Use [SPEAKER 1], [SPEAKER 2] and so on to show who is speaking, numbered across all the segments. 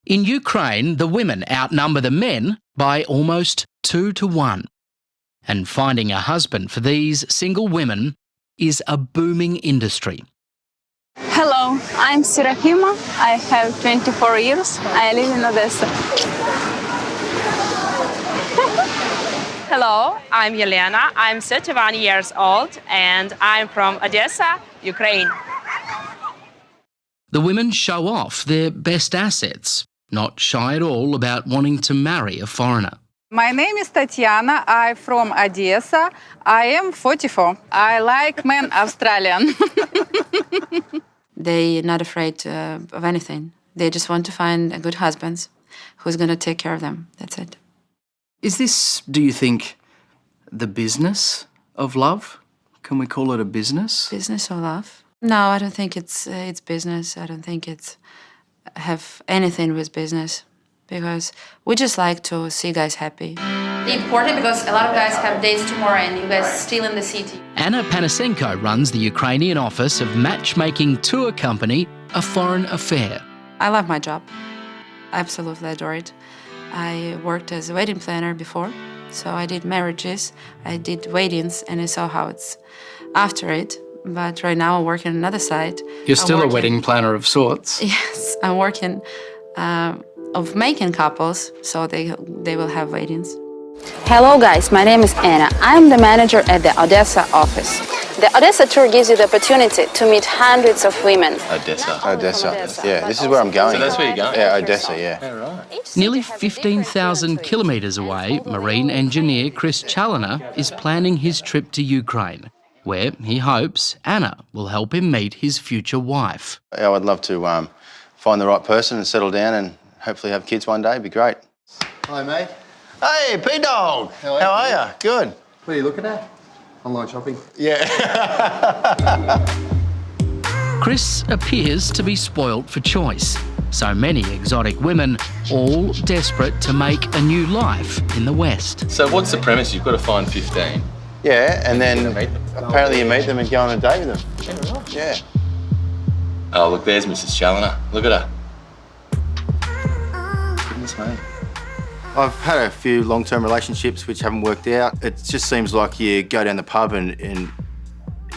[SPEAKER 1] In Ukraine, the women outnumber the men by almost 2 to 1. And finding a husband for these single women is a booming industry.
[SPEAKER 2] Hello, I'm Serafima. I have 24 years. I live in Odessa.
[SPEAKER 3] Hello, I'm Yelena. I'm 31 years old and I'm from Odessa, Ukraine.
[SPEAKER 1] The women show off their best assets, not shy at all about wanting to marry a foreigner.
[SPEAKER 4] My name is Tatiana. I'm from Odessa. I am 44. I like men Australian.
[SPEAKER 5] They're not afraid of anything. They just want to find a good husband who's going to take care of them. That's it.
[SPEAKER 6] Is this, do you think, the business of love? Can we call it a business?
[SPEAKER 5] Business or love? No, I don't think it's business. I don't think it's have anything with business, because we just like to see guys happy. Important because a lot of guys have dates tomorrow and you guys still in the city.
[SPEAKER 1] Anna Panasenko runs the Ukrainian office of matchmaking tour company A Foreign Affair.
[SPEAKER 5] I love my job. I absolutely adore it. I worked as a wedding planner before, so I did marriages, I did weddings, and I saw how it's after it. But right now I'm working on another side.
[SPEAKER 6] You're still a wedding planner of sorts.
[SPEAKER 5] Yes, I'm working of making couples, so they will have weddings.
[SPEAKER 2] Hello guys, my name is Anna. I'm the manager at the Odessa office. The Odessa tour gives you the opportunity to meet hundreds of women.
[SPEAKER 7] Odessa. Yeah, this is where I'm going.
[SPEAKER 8] So that's where you're going?
[SPEAKER 7] Yeah, Odessa, yeah.
[SPEAKER 8] Yeah, right.
[SPEAKER 1] Nearly 15,000 kilometres away, marine engineer Chris Challoner is planning his trip to Ukraine, where he hopes Anna will help him meet his future wife.
[SPEAKER 7] I would love to find the right person and settle down and hopefully have kids one day. It'd be great.
[SPEAKER 8] Hi, mate.
[SPEAKER 7] Hey, P-Dog. How are you? Good.
[SPEAKER 8] What are you looking at? Online shopping?
[SPEAKER 7] Yeah.
[SPEAKER 1] Chris appears to be spoilt for choice. So many exotic women, all desperate to make a new life in the West.
[SPEAKER 8] So what's the premise? You've got to find 15.
[SPEAKER 7] Yeah, and then
[SPEAKER 8] meet them.
[SPEAKER 7] apparently you meet them and go on a date with them.
[SPEAKER 8] Yeah, right.
[SPEAKER 7] Yeah.
[SPEAKER 8] Oh, look, there's Mrs. Challoner. Look at her. Goodness me.
[SPEAKER 7] I've had a few long-term relationships which haven't worked out. It just seems like you go down the pub and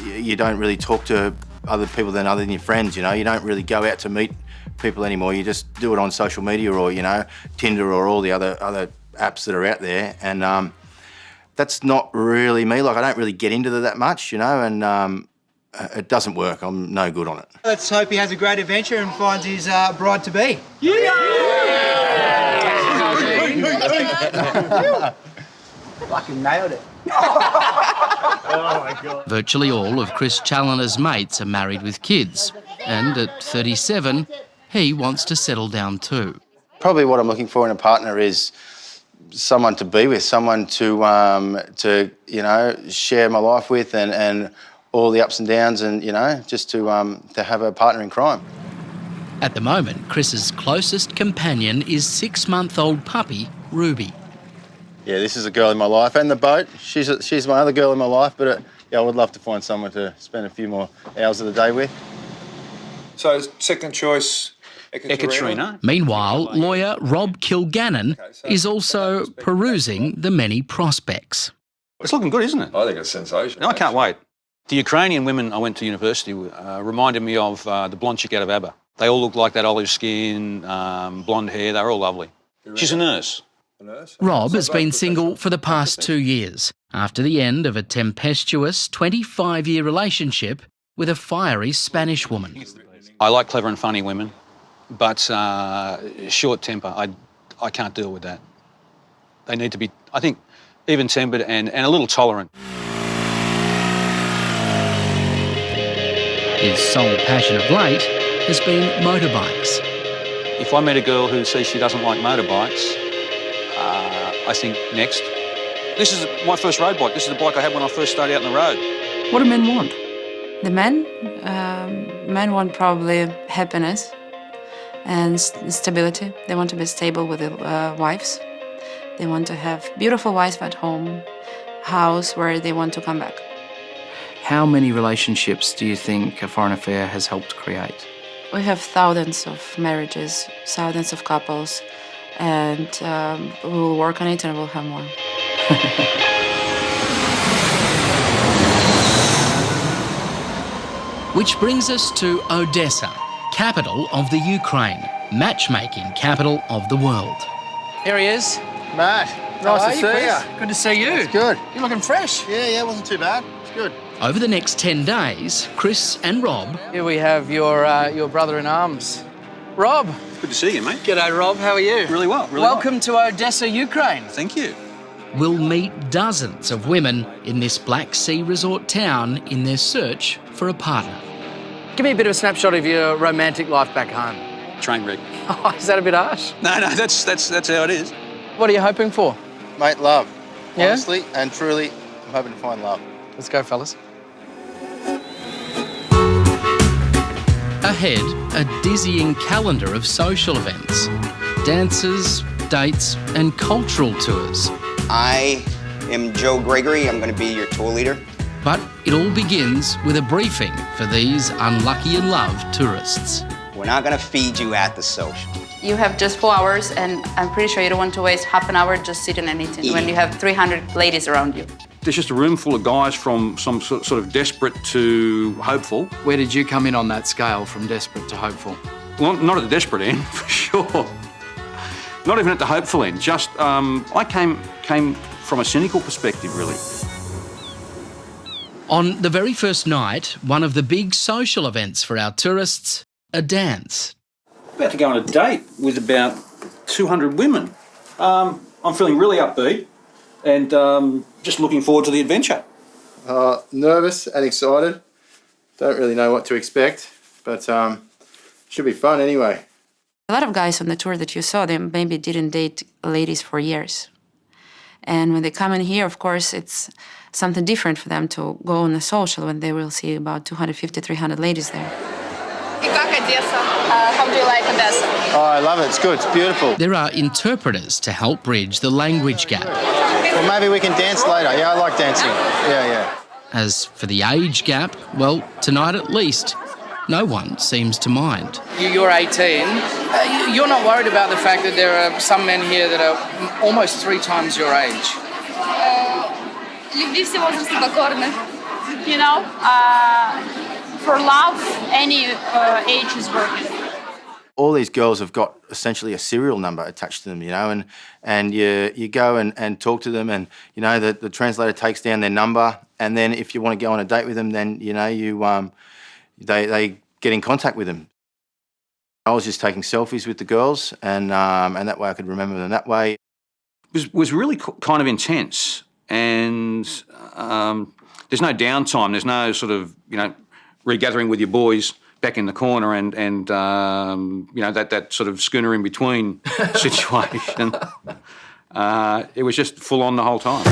[SPEAKER 7] you don't really talk to other people other than your friends, you know. You don't really go out to meet people anymore. You just do it on social media or, you know, Tinder or all the other apps that are out there. And that's not really me. Like, I don't really get into that much, you know, and it doesn't work. I'm no good on it.
[SPEAKER 9] Let's hope he has a great adventure and finds his bride-to-be. Fucking nailed it. Oh my God.
[SPEAKER 1] Virtually all of Chris Challoner's mates are married with kids, and at 37, he wants to settle down too.
[SPEAKER 7] Probably what I'm looking for in a partner is someone to be with, someone to you know, share my life with and all the ups and downs, and, you know, just to have a partner in crime.
[SPEAKER 1] At the moment, Chris's closest companion is 6-month-old puppy, Ruby.
[SPEAKER 7] Yeah, this is a girl in my life, and the boat. She's my other girl in my life, but yeah, I would love to find someone to spend a few more hours of the day with.
[SPEAKER 10] So second choice, Ekaterina.
[SPEAKER 1] Meanwhile, lawyer Rob Kilgannon is also perusing the many prospects.
[SPEAKER 11] It's looking good, isn't it?
[SPEAKER 10] I think it's sensational.
[SPEAKER 11] I can't wait. The Ukrainian women I went to university with reminded me of the blonde chick out of ABBA. They all look like that, olive skin, blonde hair. They're all lovely. She's a nurse.
[SPEAKER 1] Rob has been single for the past 2 years, after the end of a tempestuous 25-year relationship with a fiery Spanish woman.
[SPEAKER 11] I like clever and funny women, but short temper, I can't deal with that. They need to be, I think, even-tempered and a little tolerant.
[SPEAKER 1] His sole passion of late has been motorbikes.
[SPEAKER 11] If I meet a girl who says she doesn't like motorbikes, I think next. This is my first road bike. This is the bike I had when I first started out on the road.
[SPEAKER 1] What do men want?
[SPEAKER 5] The men want probably happiness and stability. They want to be stable with their wives. They want to have beautiful wives at home, house where they want to come back.
[SPEAKER 6] How many relationships do you think A Foreign Affair has helped create?
[SPEAKER 5] We have thousands of marriages, thousands of couples, and we will work on it and we'll have more.
[SPEAKER 1] Which brings us to Odessa, capital of the Ukraine, matchmaking capital of the world.
[SPEAKER 6] Here he is.
[SPEAKER 7] Matt,
[SPEAKER 6] Nice to
[SPEAKER 7] you,
[SPEAKER 6] see
[SPEAKER 7] Chris?
[SPEAKER 6] you. Good to see you.
[SPEAKER 7] It's good.
[SPEAKER 6] You're looking fresh.
[SPEAKER 7] Yeah, wasn't too bad. It's good.
[SPEAKER 1] Over the next 10 days, Chris and Rob
[SPEAKER 6] Here we have your brother-in-arms, Rob.
[SPEAKER 11] Good to see you, mate.
[SPEAKER 6] G'day, Rob. How are you?
[SPEAKER 11] Really well, really
[SPEAKER 6] Welcome to Odessa, Ukraine.
[SPEAKER 11] Thank you.
[SPEAKER 1] will meet dozens of women in this Black Sea resort town in their search for a partner.
[SPEAKER 6] Give me a bit of a snapshot of your romantic life back home.
[SPEAKER 11] Train wreck.
[SPEAKER 6] Oh, is that a bit harsh?
[SPEAKER 11] No, that's how it is.
[SPEAKER 6] What are you hoping for?
[SPEAKER 7] Mate, love.
[SPEAKER 6] Yeah?
[SPEAKER 7] Honestly and truly, I'm hoping to find love.
[SPEAKER 6] Let's go, fellas.
[SPEAKER 1] Ahead, a dizzying calendar of social events, dances, dates and cultural tours.
[SPEAKER 12] I am Joe Gregory. I'm going to be your tour leader.
[SPEAKER 1] But it all begins with a briefing for these unlucky in love tourists.
[SPEAKER 12] We're not going to feed you at the social.
[SPEAKER 2] You have just 4 hours, and I'm pretty sure you don't want to waste half an hour just sitting and eating when you have 300 ladies around you.
[SPEAKER 11] There's just a room full of guys from some sort of desperate to hopeful.
[SPEAKER 6] Where did you come in on that scale from desperate to hopeful?
[SPEAKER 11] Well, not at the desperate end, for sure. Not even at the hopeful end. Just, I came from a cynical perspective, really.
[SPEAKER 1] On the very first night, one of the big social events for our tourists, a dance.
[SPEAKER 11] About to go on a date with about 200 women. I'm feeling really upbeat and just looking forward to the adventure.
[SPEAKER 7] Nervous and excited. Don't really know what to expect, but should be fun anyway.
[SPEAKER 5] A lot of guys on the tour that you saw, they maybe didn't date ladies for years. And when they come in here, of course, it's something different for them to go on a social when they will see about 250, 300 ladies there.
[SPEAKER 2] How do you like Odessa?
[SPEAKER 7] Oh, I love it. It's good. It's beautiful.
[SPEAKER 1] There are interpreters to help bridge the language gap.
[SPEAKER 7] Well, maybe we can dance later. Yeah, I like dancing. Yeah.
[SPEAKER 1] As for the age gap, well, tonight at least, no one seems to mind.
[SPEAKER 6] You're 18. You're not worried about the fact that there are some men here that are almost 3 times your age.
[SPEAKER 3] You know, for love, any age is working.
[SPEAKER 7] All these girls have got essentially a serial number attached to them, you know, and you go and talk to them, and you know the translator takes down their number, and then if you want to go on a date with them, then you know they get in contact with them. I was just taking selfies with the girls, and that way I could remember them that way.
[SPEAKER 11] It was really kind of intense, and there's no downtime. There's no sort of, you know, regathering with your boys back in the corner and you know, that sort of schooner in between situation. It was just full on the whole time.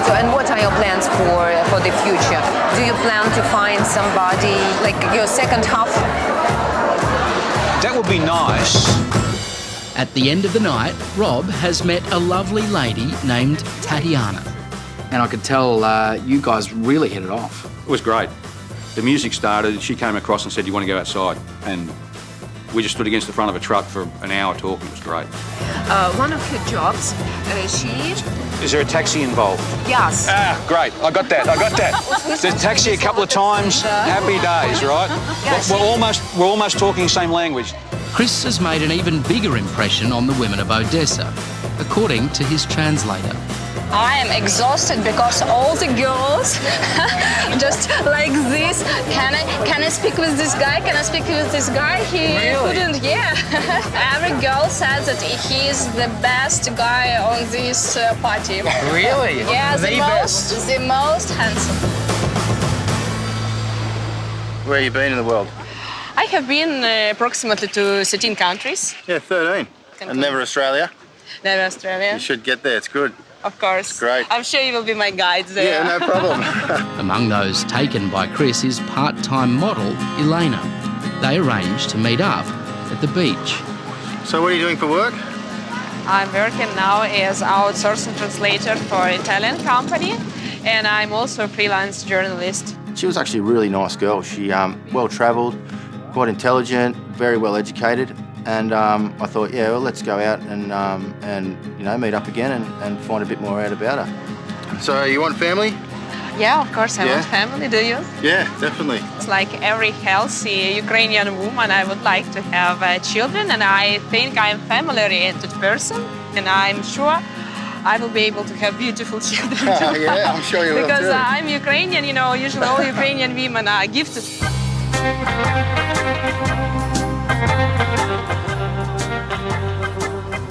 [SPEAKER 13] So, and what are your plans for the future? Do you plan to find somebody, like your second half?
[SPEAKER 11] That would be nice.
[SPEAKER 1] At the end of the night, Rob has met a lovely lady named Tatiana.
[SPEAKER 6] And I could tell you guys really hit it off.
[SPEAKER 11] It was great. The music started, she came across and said, "Do you want to go outside?" And we just stood against the front of a truck for an hour talking. It was great.
[SPEAKER 13] One of her jobs, she...
[SPEAKER 11] Is there a taxi involved?
[SPEAKER 13] Yes.
[SPEAKER 11] Ah, great. I got that. There's a taxi a couple of times. Happy days, right? We're almost talking the same language.
[SPEAKER 1] Chris has made an even bigger impression on the women of Odessa, according to his translator.
[SPEAKER 2] I am exhausted because all the girls just like this. Can I speak with this guy? Can I speak with this guy? He couldn't. Yeah. Every girl says that he is the best guy on this party.
[SPEAKER 6] Really?
[SPEAKER 2] Yeah, the most handsome.
[SPEAKER 7] Where have you been in the world?
[SPEAKER 3] I have been approximately to 13 countries.
[SPEAKER 7] Yeah, 13. And never Australia?
[SPEAKER 3] Never Australia.
[SPEAKER 7] You should get there. It's good.
[SPEAKER 3] Of course.
[SPEAKER 7] It's great.
[SPEAKER 3] I'm sure you will be my guide there.
[SPEAKER 7] Yeah, no problem.
[SPEAKER 1] Among those taken by Chris is part-time model Elena. They arranged to meet up at the beach.
[SPEAKER 7] So what are you doing for work?
[SPEAKER 3] I'm working now as outsourcing translator for an Italian company, and I'm also a freelance journalist.
[SPEAKER 7] She was actually a really nice girl. She well-travelled, quite intelligent, very well educated, and I thought, yeah, well, let's go out and you know, meet up again and find a bit more out about her. So you want family?
[SPEAKER 3] Yeah, of course I want family, do you?
[SPEAKER 7] Yeah, definitely.
[SPEAKER 3] It's like every healthy Ukrainian woman, I would like to have children, and I think I'm a family-oriented person, and I'm sure I will be able to have beautiful children too.
[SPEAKER 7] Yeah, I'm sure you will
[SPEAKER 3] because
[SPEAKER 7] too.
[SPEAKER 3] I'm Ukrainian, you know, usually all Ukrainian women are gifted.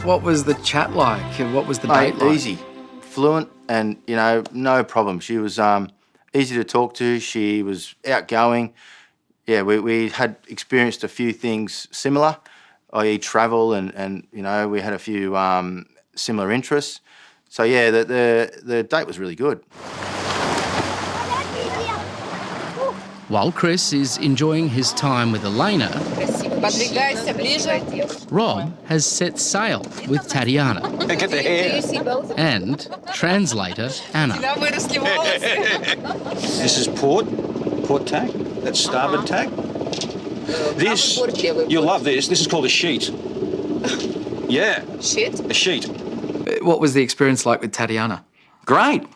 [SPEAKER 6] What was the chat like? What was the date like?
[SPEAKER 7] Easy, fluent, and you know, no problem. She was easy to talk to. She was outgoing. Yeah, we had experienced a few things similar, i.e. travel, and you know, we had a few similar interests. So yeah, the date was really good.
[SPEAKER 1] While Chris is enjoying his time with Elena, Rob has set sail with Tatiana and translator Anna.
[SPEAKER 11] This is port tack. That's starboard tack. This, you'll love this. This is called a sheet. Yeah.
[SPEAKER 4] Sheet?
[SPEAKER 11] A sheet.
[SPEAKER 6] What was the experience like with Tatiana?
[SPEAKER 11] Great.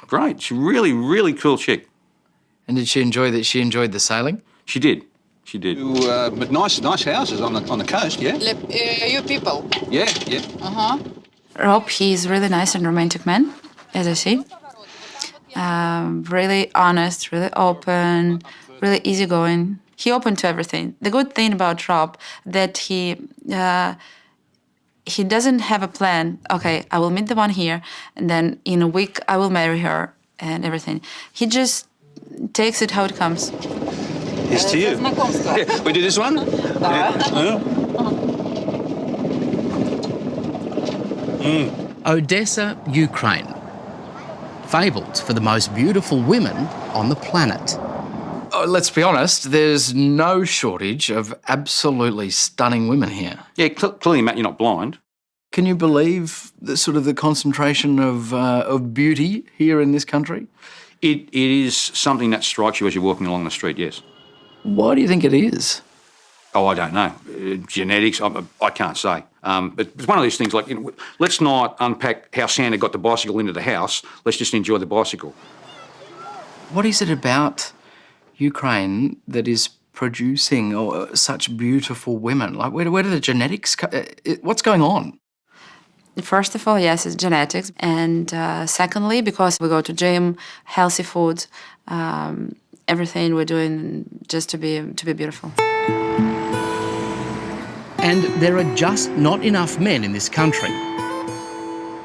[SPEAKER 11] She's really, really cool chick.
[SPEAKER 6] And did she enjoy that? She enjoyed the sailing?
[SPEAKER 11] She did. But nice houses on the coast, yeah?
[SPEAKER 4] You people?
[SPEAKER 11] Yeah.
[SPEAKER 4] Uh-huh.
[SPEAKER 5] Rob, he's really nice and romantic man, as I see. Really honest, really open, really easygoing. He open to everything. The good thing about Rob that he doesn't have a plan. Okay, I will meet the one here, and then in a week I will marry her and everything. He just takes it how it comes.
[SPEAKER 11] Here's to you. Yeah, we do this one?
[SPEAKER 1] Odessa, Ukraine. Fabled for the most beautiful women on the planet.
[SPEAKER 6] Oh, let's be honest, there's no shortage of absolutely stunning women here.
[SPEAKER 11] Yeah, clearly, Matt, you're not blind.
[SPEAKER 6] Can you believe the sort of the concentration of beauty here in this country?
[SPEAKER 11] It is something that strikes you as you're walking along the street, yes.
[SPEAKER 6] Why do you think it is?
[SPEAKER 11] Oh, I don't know. Genetics, I can't say. But it's one of these things like, you know, let's not unpack how Santa got the bicycle into the house. Let's just enjoy the bicycle.
[SPEAKER 6] What is it about Ukraine that is producing such beautiful women? Like, where do the genetics come? What's going on?
[SPEAKER 5] First of all, yes, it's genetics. And secondly, because we go to gym, healthy food, everything we're doing just to be beautiful.
[SPEAKER 1] And there are just not enough men in this country.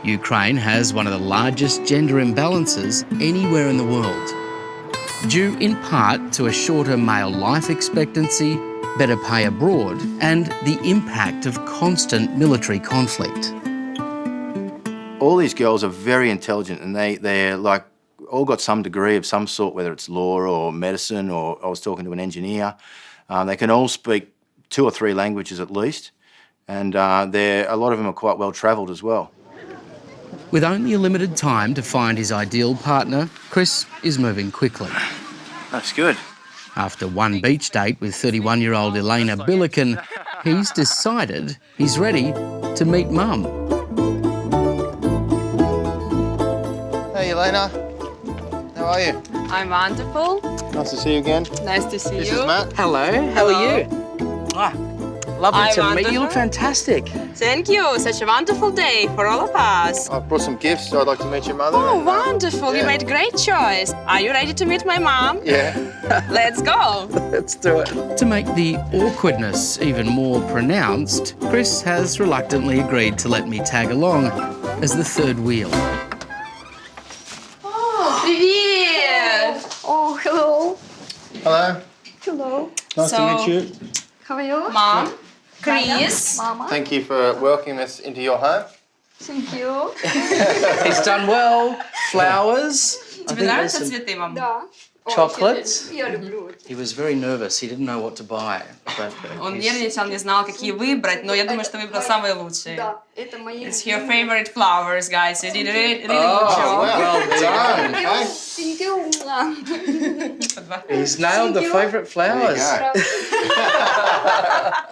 [SPEAKER 1] Ukraine has one of the largest gender imbalances anywhere in the world, due in part to a shorter male life expectancy, better pay abroad, and the impact of constant military conflict.
[SPEAKER 7] All these girls are very intelligent, and they're like all got some degree of some sort, whether it's law or medicine, or I was talking to an engineer. They can all speak 2 or 3 languages at least, and a lot of them are quite well travelled as well.
[SPEAKER 1] With only a limited time to find his ideal partner, Chris is moving quickly.
[SPEAKER 7] That's good.
[SPEAKER 1] After one beach date with 31-year-old Elena Billiken, he's decided he's ready to meet Mum.
[SPEAKER 7] Hey, Elena. How are you?
[SPEAKER 3] I'm wonderful.
[SPEAKER 7] Nice to see you again.
[SPEAKER 3] Nice to see you.
[SPEAKER 7] This is Matt.
[SPEAKER 1] Hello, how are you? Lovely to meet you. You look fantastic.
[SPEAKER 3] Thank you. Such a wonderful day for all of us.
[SPEAKER 7] I've brought some gifts, so I'd like to meet your mother.
[SPEAKER 3] Oh, wonderful. You made a great choice. Are you ready to meet my mom?
[SPEAKER 7] Yeah.
[SPEAKER 3] Let's go.
[SPEAKER 6] Let's do it.
[SPEAKER 1] To make the awkwardness even more pronounced, Chris has reluctantly agreed to let me tag along as the third wheel.
[SPEAKER 3] Oh, привет.
[SPEAKER 2] Oh, hello.
[SPEAKER 7] Hello.
[SPEAKER 2] Hello.
[SPEAKER 7] Nice to meet you.
[SPEAKER 2] How are you?
[SPEAKER 3] Mom, Chris.
[SPEAKER 2] Mama.
[SPEAKER 7] Thank you for welcoming us into your home.
[SPEAKER 2] Thank you.
[SPEAKER 6] He's done well. Flowers.
[SPEAKER 3] Тебе нравятся цветы, мам?
[SPEAKER 2] Да.
[SPEAKER 6] chocolates.
[SPEAKER 14] Я люблю.
[SPEAKER 6] He was very nervous. He didn't know what to buy. But
[SPEAKER 3] Он нервничал, не знал, какие выбрать, но я думаю, что выбрал самые лучшие.
[SPEAKER 14] Да, это мои.
[SPEAKER 3] It's your favorite flowers, guys. You did a really good
[SPEAKER 6] oh,
[SPEAKER 3] job.
[SPEAKER 6] well done.
[SPEAKER 14] Thank you.
[SPEAKER 6] He's nailed the favourite flowers.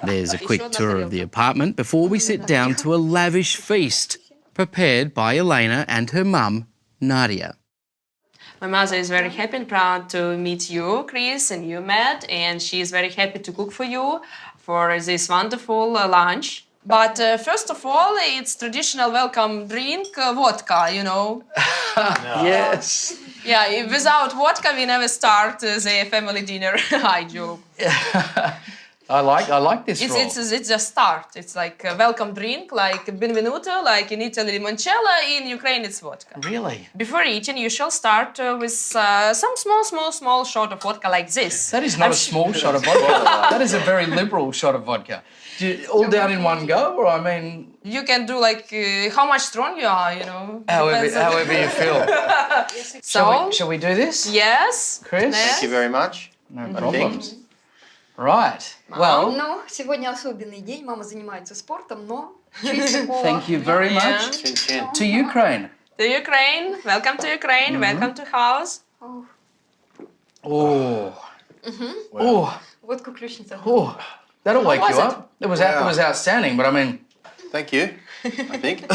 [SPEAKER 1] There's a quick tour of the apartment before we sit down to a lavish feast prepared by Elena and her mum, Nadia.
[SPEAKER 3] My mother is very happy and proud to meet you, Chris, and you, Matt, and she is very happy to cook for you for this wonderful lunch. But first of all, it's traditional welcome drink, vodka, you know.
[SPEAKER 6] Yes.
[SPEAKER 3] Yeah, without vodka, we never start the family dinner. I joke.
[SPEAKER 6] I like this role.
[SPEAKER 3] It's a start. It's like a welcome drink, like benvenuto, like in Italy, limoncello, in Ukraine it's vodka.
[SPEAKER 6] Really?
[SPEAKER 3] Before eating, you shall start with some small shot of vodka like this.
[SPEAKER 6] That is not a small shot of vodka. That is a very liberal shot of vodka. Do you, all down in one go, or I mean...
[SPEAKER 3] You can do like how much strong you are, you know.
[SPEAKER 6] However you feel. Shall we do this?
[SPEAKER 3] Yes.
[SPEAKER 6] Chris?
[SPEAKER 7] Thank you very much.
[SPEAKER 6] No problems. Right. Well...
[SPEAKER 14] Но сегодня особенный день. Мама занимается спортом, но через такого...
[SPEAKER 6] Thank you very much. To Ukraine.
[SPEAKER 3] To Ukraine. Welcome to Ukraine. Welcome to house.
[SPEAKER 6] Oh. Oh.
[SPEAKER 14] Водку ключница.
[SPEAKER 6] Oh. That'll wake you up. It was outstanding, but I mean...
[SPEAKER 7] Thank you, I think.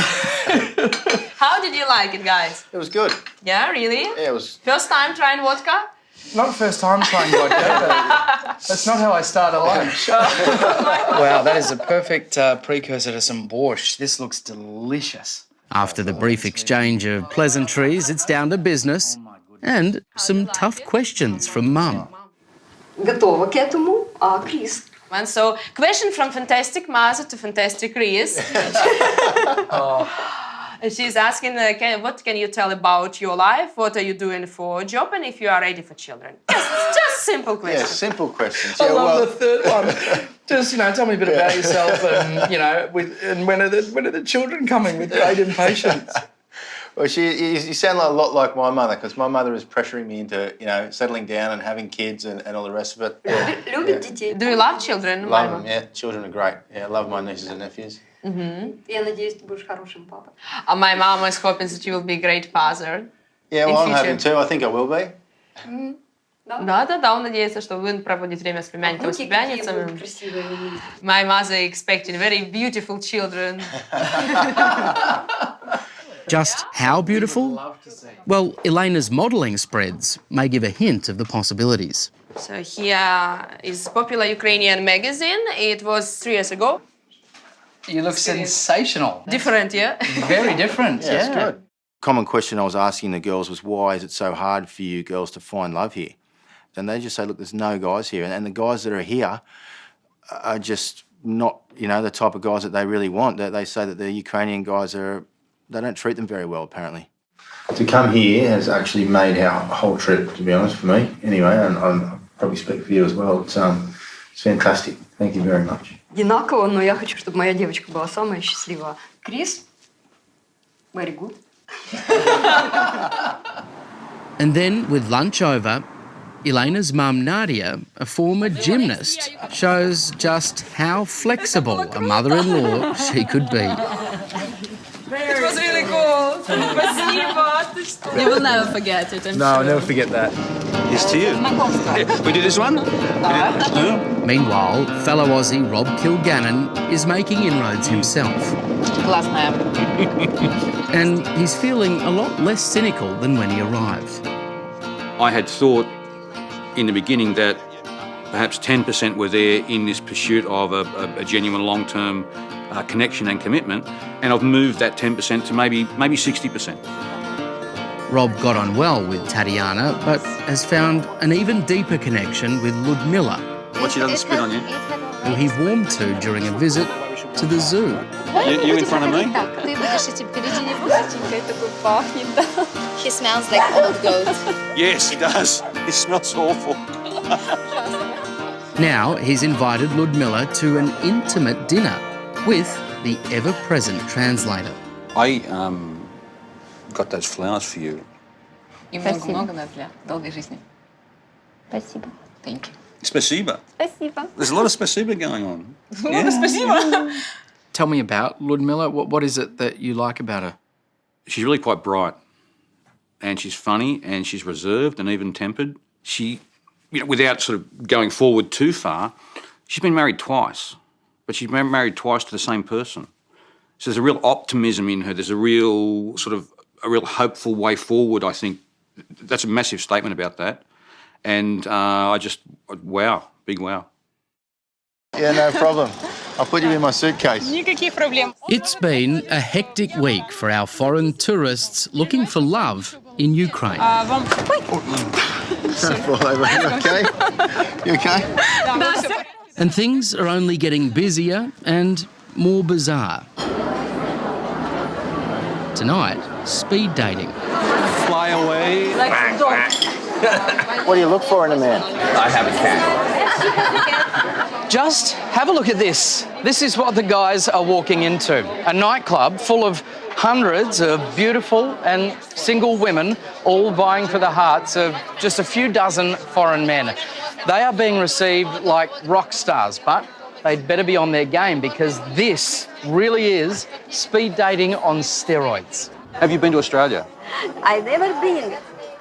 [SPEAKER 3] How did you like it, guys?
[SPEAKER 7] It was good.
[SPEAKER 3] Yeah, really?
[SPEAKER 7] Yeah, it was...
[SPEAKER 3] First time trying vodka?
[SPEAKER 6] Not first time trying vodka, but that's not how I start a lunch. Wow, that is a perfect precursor to some borscht. This looks delicious.
[SPEAKER 1] After the brief exchange of pleasantries, it's down to business and some tough questions from Mum.
[SPEAKER 14] Готова к этому. Крис.
[SPEAKER 3] And so, question from fantastic mother to fantastic Chris. She's asking, what can you tell about your life? What are you doing for a job? And if you are ready for children? Just simple questions.
[SPEAKER 7] Yeah, simple questions.
[SPEAKER 6] I love the third one. Just, tell me a bit about yourself and, when are the children coming with great impatience?
[SPEAKER 7] Well, you sound a lot like my mother, because my mother is pressuring me into, settling down and having kids and all the rest of it.
[SPEAKER 14] Любит детей.
[SPEAKER 3] Do you love children?
[SPEAKER 7] Love them, yeah. Children are great. Yeah, I love my nieces and nephews.
[SPEAKER 14] Я надеюсь, ты будешь хорошим папой.
[SPEAKER 3] My mom is hoping that you will be a great father.
[SPEAKER 7] Yeah, well, I'm hoping too. I think I will be.
[SPEAKER 3] Да, он надеется, что вы проводите время с племянником и с племянницами. My mother expecting very beautiful children.
[SPEAKER 1] Just how beautiful? Well, Elena's modelling spreads may give a hint of the possibilities.
[SPEAKER 3] So here is popular Ukrainian magazine. It was 3 years ago.
[SPEAKER 6] You look sensational.
[SPEAKER 3] Different, yeah?
[SPEAKER 6] Very different, yeah.
[SPEAKER 7] That's good. Common question I was asking the girls was, why is it so hard for you girls to find love here? And they just say, look, there's no guys here. And the guys that are here are just not, the type of guys that they really want. They say that the Ukrainian guys they don't treat them very well, apparently. To come here has actually made our whole trip, to be honest, for me. Anyway, and I'll probably speak for you as well. It's fantastic. Thank you very much.
[SPEAKER 14] Одинаково, но я хочу, чтобы моя девочка была самая счастливая. Крис, very good.
[SPEAKER 1] And then, with lunch over, Elena's mum, Nadia, a former gymnast, shows just how flexible a mother-in-law she could be.
[SPEAKER 3] It was really cool. You will never forget it, I'm
[SPEAKER 6] sure. I'll never forget that.
[SPEAKER 11] Here's to you. We do this one?
[SPEAKER 1] Meanwhile, fellow Aussie Rob Kilgannon is making inroads himself. And he's feeling a lot less cynical than when he arrived.
[SPEAKER 11] I had thought in the beginning that perhaps 10% were there in this pursuit of a genuine long-term connection and commitment, and I've moved that 10% to maybe 60%.
[SPEAKER 1] Rob got on well with Tatiana, but has found an even deeper connection with Ludmilla,
[SPEAKER 11] What, she doesn't spit on you?
[SPEAKER 1] who he warmed to during a visit to the zoo.
[SPEAKER 11] You in front of me?
[SPEAKER 2] He smells like old goat.
[SPEAKER 11] Yes, he does. It smells awful.
[SPEAKER 1] Now he's invited Ludmilla to an intimate dinner with the ever-present translator.
[SPEAKER 11] I got those flowers for you.
[SPEAKER 5] И много-много для долгой жизни.
[SPEAKER 14] Спасибо.
[SPEAKER 2] Thank you.
[SPEAKER 11] Spasiba.
[SPEAKER 14] Спасибо.
[SPEAKER 11] There's a lot of spasiba going on.
[SPEAKER 6] Tell me about Ludmilla. What is it that you like about her?
[SPEAKER 11] She's really quite bright, and she's funny, and she's reserved and even-tempered. She, without sort of going forward too far, she's been married twice, but she's been married twice to the same person. So there's a real optimism in her. There's a real hopeful way forward, I think. That's a massive statement about that. And wow, big wow.
[SPEAKER 7] Yeah, no problem. I'll put you in my suitcase.
[SPEAKER 3] Никаких проблем.
[SPEAKER 1] It's been a hectic week for our foreign tourists looking for love in Ukraine.
[SPEAKER 7] Don't fall over. You okay? You okay?
[SPEAKER 1] And things are only getting busier and more bizarre. Tonight, speed dating.
[SPEAKER 11] Fly away.
[SPEAKER 7] What do you look for in a man?
[SPEAKER 8] I have a cat.
[SPEAKER 6] Just have a look at this. This is what the guys are walking into. A nightclub full of hundreds of beautiful and single women, all vying for the hearts of just a few dozen foreign men. They are being received like rock stars, but they'd better be on their game because this really is speed dating on steroids.
[SPEAKER 11] Have you been to Australia?
[SPEAKER 14] I've never been.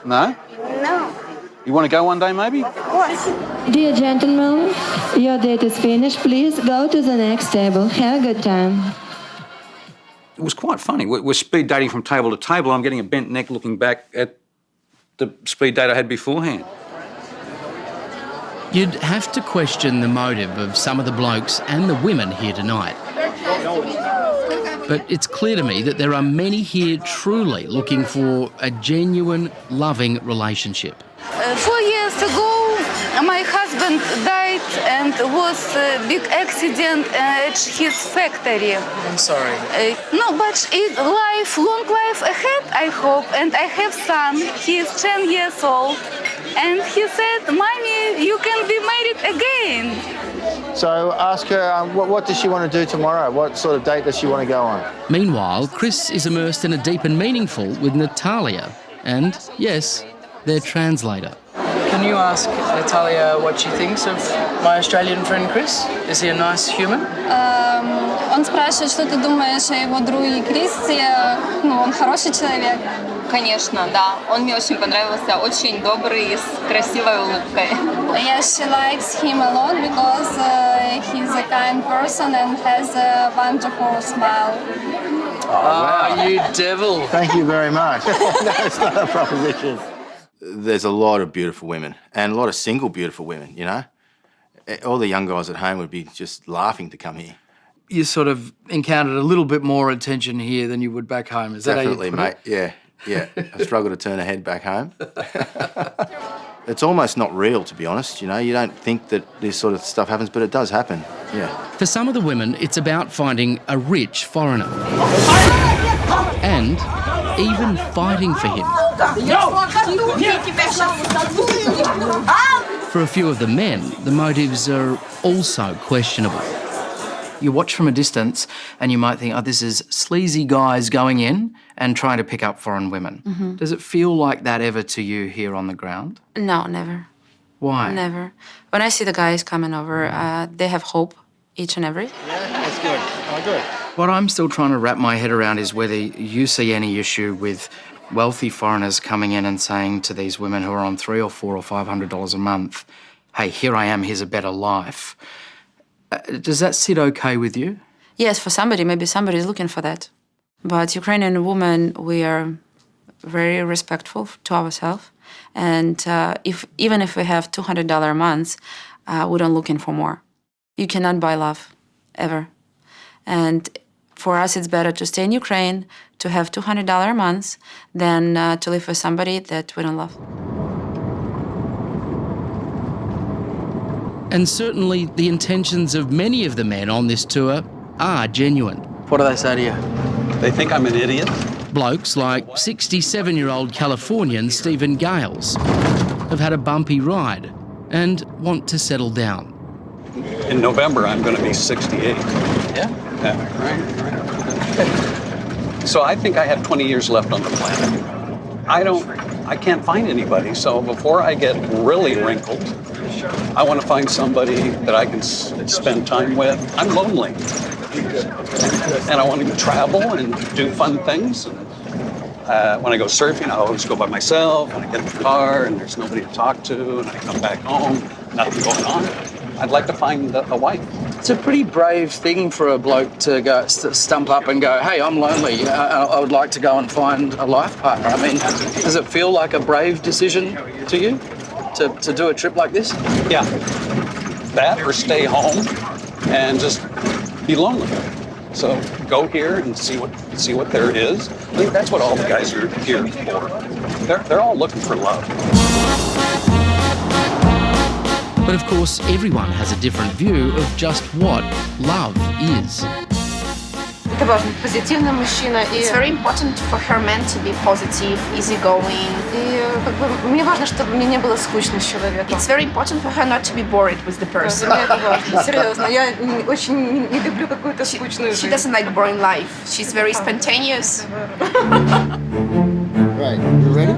[SPEAKER 11] No?
[SPEAKER 14] No.
[SPEAKER 11] You want to go one day, maybe?
[SPEAKER 14] Of course.
[SPEAKER 15] Dear gentlemen, your date is finished. Please go to the next table. Have a good time.
[SPEAKER 11] It was quite funny. We're speed dating from table to table. I'm getting a bent neck looking back at the speed date I had beforehand.
[SPEAKER 1] You'd have to question the motive of some of the blokes and the women here tonight. But it's clear to me that there are many here truly looking for a genuine, loving relationship.
[SPEAKER 4] 4 years ago, my husband died and was a big accident at his factory.
[SPEAKER 6] I'm sorry.
[SPEAKER 4] No, but it's long life ahead, I hope. And I have son. He is 10 years old. And he said, Mommy, you can be married again.
[SPEAKER 7] So ask her, what does she want to do tomorrow? What sort of date does she want to go on?
[SPEAKER 1] Meanwhile, Chris is immersed in a deep and meaningful with Natalia and, yes, their translator.
[SPEAKER 6] Can you ask Natalia what she thinks of my Australian friend Chris? Is he a nice human?
[SPEAKER 2] Он спрашивает, что ты думаешь о его друге Кристи. Он хороший человек. Конечно, да. Он мне очень понравился. Очень добрый, с красивой улыбкой. Yes, she likes him a lot because he's a kind person and has a wonderful smile.
[SPEAKER 6] Oh, you devil.
[SPEAKER 7] Thank you very much. That's not a proposition. There's a lot of beautiful women and a lot of single beautiful women, you know. All the young guys at home would be just laughing to come here.
[SPEAKER 6] You sort of encountered a little bit more attention here than you would back home. Is
[SPEAKER 7] Definitely,
[SPEAKER 6] that how you put
[SPEAKER 7] mate. Yeah. I struggle to turn a head back home. It's almost not real, to be honest. You know, you don't think that this sort of stuff happens, but it does happen. Yeah.
[SPEAKER 1] For some of the women, it's about finding a rich foreigner and even fighting for him. For a few of the men, the motives are also questionable.
[SPEAKER 6] You watch from a distance and you might think, oh, this is sleazy guys going in and trying to pick up foreign women.
[SPEAKER 5] Mm-hmm.
[SPEAKER 6] Does it feel like that ever to you here on the ground?
[SPEAKER 5] No, never.
[SPEAKER 6] Why?
[SPEAKER 5] Never. When I see the guys coming over, they have hope, each and every.
[SPEAKER 7] Yeah, that's good. Oh, good.
[SPEAKER 6] What I'm still trying to wrap my head around is whether you see any issue with wealthy foreigners coming in and saying to these women who are on $300 or $400 or $500 a month, hey, here I am, here's a better life. Does that sit okay with you?
[SPEAKER 5] Yes, for somebody, maybe somebody is looking for that. But Ukrainian women, we are very respectful to ourselves. And even if we have $200 a month, we don't looking for more. You cannot buy love, ever. And for us, it's better to stay in Ukraine, to have $200 a month, than to live with somebody that we don't love.
[SPEAKER 1] And certainly the intentions of many of the men on this tour are genuine.
[SPEAKER 6] What do they say to you?
[SPEAKER 16] They think I'm an idiot.
[SPEAKER 1] Blokes like 67-year-old Californian Stephen Gales have had a bumpy ride and want to settle down.
[SPEAKER 16] In November, I'm going to be 68.
[SPEAKER 6] Yeah?
[SPEAKER 16] Right. So I think I have 20 years left on the planet. I I can't find anybody. So before I get really wrinkled, I want to find somebody that I can spend time with. I'm lonely. And I want to travel and do fun things. When I go surfing, I always go by myself. When I get in the car and there's nobody to talk to, and I come back home, nothing going on, I'd like to find a wife.
[SPEAKER 6] It's a pretty brave thing for a bloke to go stump up and go, hey, I'm lonely. I would like to go and find a life partner. I mean, does it feel like a brave decision to you to do a trip like this?
[SPEAKER 16] Yeah. That or stay home and just be lonely. So go here and see what there is. I think that's what all the guys are here for. They're all looking for love.
[SPEAKER 1] But of course, everyone has a different view of just what love is.
[SPEAKER 17] Это важно, позитивный мужчина. It's very important for her man to be positive, easygoing. И как бы мне важно, чтобы мне не было скучно с человеком. It's very important for her not to be bored with the person. Для меня это важно, серьезно. Я очень не люблю какую-то скучную жизнь. She doesn't like boring life. She's very spontaneous.
[SPEAKER 18] Right, you ready?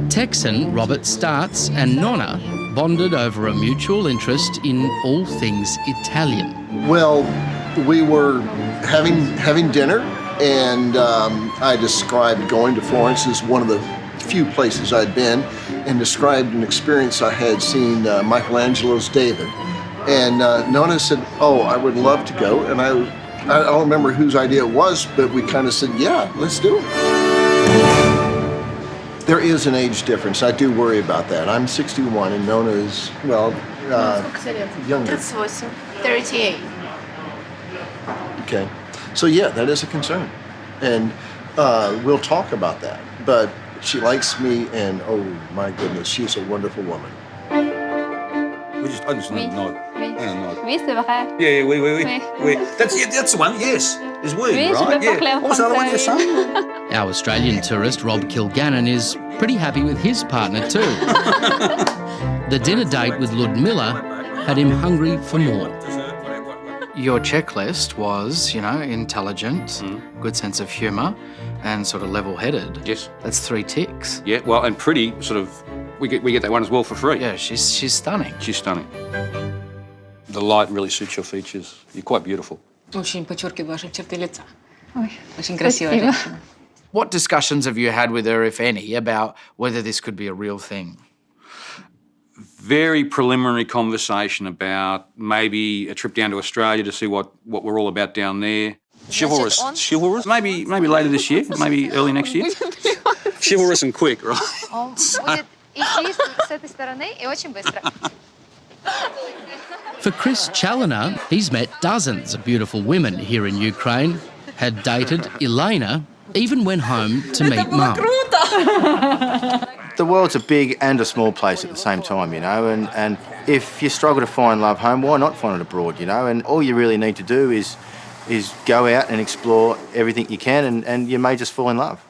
[SPEAKER 1] Texan Robert Starts and Nonna bonded over a mutual interest in all things Italian.
[SPEAKER 18] Well, we were having dinner, and I described going to Florence as one of the few places I'd been, and described an experience I had seeing Michelangelo's David. And Nonna said, oh, I would love to go. And I don't remember whose idea it was, but we kind of said, yeah, let's do it. There is an age difference. I do worry about that. I'm 61 and Nonna is, well, younger.
[SPEAKER 17] 38.
[SPEAKER 18] Okay. So yeah, that is a concern. And we'll talk about that. But she likes me, and oh my goodness, she's a wonderful woman.
[SPEAKER 11] I just nod.
[SPEAKER 19] Oui, c'est vrai.
[SPEAKER 11] Yeah, oui. That's the one, yes. Is we,
[SPEAKER 19] Oui, je
[SPEAKER 11] right?
[SPEAKER 19] peux parler en
[SPEAKER 11] What was the other one you're
[SPEAKER 19] français.
[SPEAKER 11] saying?
[SPEAKER 1] Our Australian tourist Rob Kilgannon is pretty happy with his partner too. The dinner date with Ludmilla had him hungry for more. Your checklist was, you know, intelligent, good sense of humour, and sort of level-headed.
[SPEAKER 11] Yes.
[SPEAKER 1] That's 3 ticks.
[SPEAKER 11] Yeah, well, and pretty, sort of, we get that one as well for free.
[SPEAKER 1] Yeah, she's stunning.
[SPEAKER 11] She's stunning. The light really suits your features. You're quite beautiful.
[SPEAKER 5] Очень подчеркивает ваши черты лица.
[SPEAKER 19] Ой,
[SPEAKER 5] Очень красивая
[SPEAKER 19] спасибо.
[SPEAKER 5] женщина.
[SPEAKER 1] What discussions have you had with her, if any, about whether this could be a real thing?
[SPEAKER 11] Very preliminary conversation about maybe a trip down to Australia to see what we're all about down there. Chivalrous. Maybe later this year, maybe early next year. Chivalrous and quick, right?
[SPEAKER 19] Он будет идти с этой стороны и очень быстро.
[SPEAKER 1] For Chris Challoner, he's met dozens of beautiful women here in Ukraine, had dated Elena, even went home to meet Mum.
[SPEAKER 7] The world's a big and a small place at the same time, you know, and if you struggle to find love home, why not find it abroad, you know? And all you really need to do is go out and explore everything you can, and you may just fall in love.